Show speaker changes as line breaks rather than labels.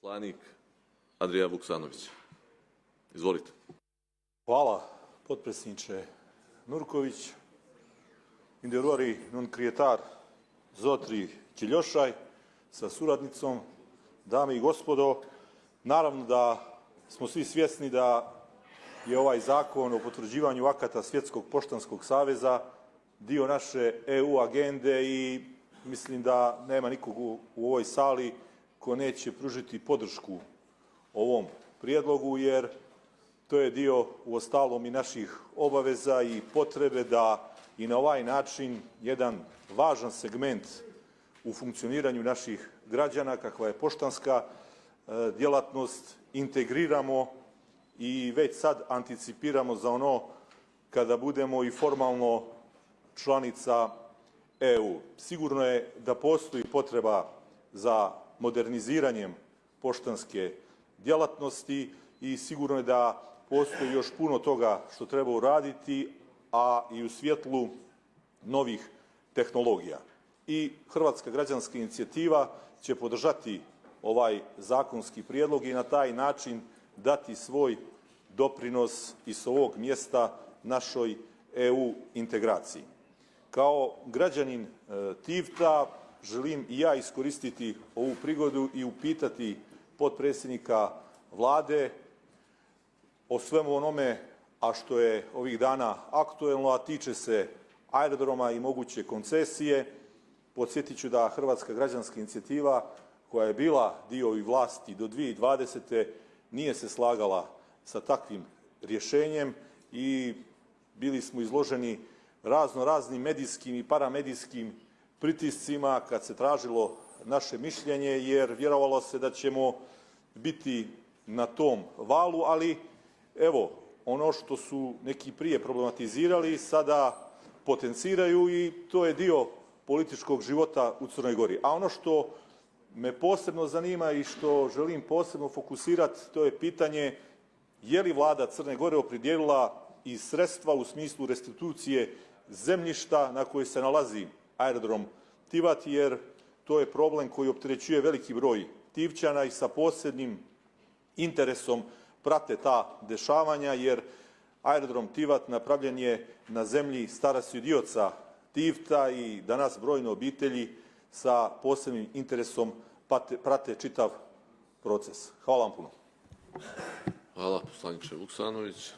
Veleposlanik Andrija Vuksanović. Izvolite.
Hvala, potpredsjedniče Nurković. Inderuari non krijetar Zotri Ćiljošaj sa suradnicom, dame i gospodo, naravno da smo svi svjesni da je ovaj zakon o potvrđivanju akata Svjetskog poštanskog saveza dio naše EU agende i mislim da nema nikog u ovoj sali ko neće pružiti podršku ovom prijedlogu, jer to je dio uostalom i naših obaveza i potrebe da i na ovaj način jedan važan segment u funkcioniranju naših građana, kakva je poštanska djelatnost, integriramo i već sad anticipiramo za ono kada budemo i formalno članica EU. Sigurno je da postoji potreba za moderniziranjem poštanske djelatnosti i sigurno je da postoji još puno toga što treba uraditi, a i u svjetlu novih tehnologija. I Hrvatska građanska inicijativa će podržati ovaj zakonski prijedlog i na taj način dati svoj doprinos i s ovog mjesta našoj EU integraciji. Kao građanin Tivta želim i ja iskoristiti ovu prigodu i upitati potpredsjednika Vlade o svemu onome, a što je ovih dana aktuelno, a tiče se aerodroma i moguće koncesije. Podsjetit ću da Hrvatska građanska inicijativa, koja je bila dio i vlasti do 2020. nije se slagala sa takvim rješenjem i bili smo izloženi raznim medijskim i paramedijskim pritiscima kad se tražilo naše mišljenje, jer vjerovalo se da ćemo biti na tom valu, ali evo, ono što su neki prije problematizirali sada potenciraju i to je dio političkog života u Crnoj Gori. A ono što me posebno zanima i što želim posebno fokusirati, to je pitanje je li Vlada Crne Gore opredijelila i sredstva u smislu restitucije zemljišta na kojoj se nalazi aerodrom Tivat, jer to je problem koji opterećuje veliki broj Tivčana i sa posebnim interesom prate ta dešavanja, jer aerodrom Tivat napravljen je na zemlji Starasidioca Tivta i danas brojne obitelji sa posebnim interesom prate čitav proces. Hvala vam puno.
Hvala, poslaniče Vuksanović.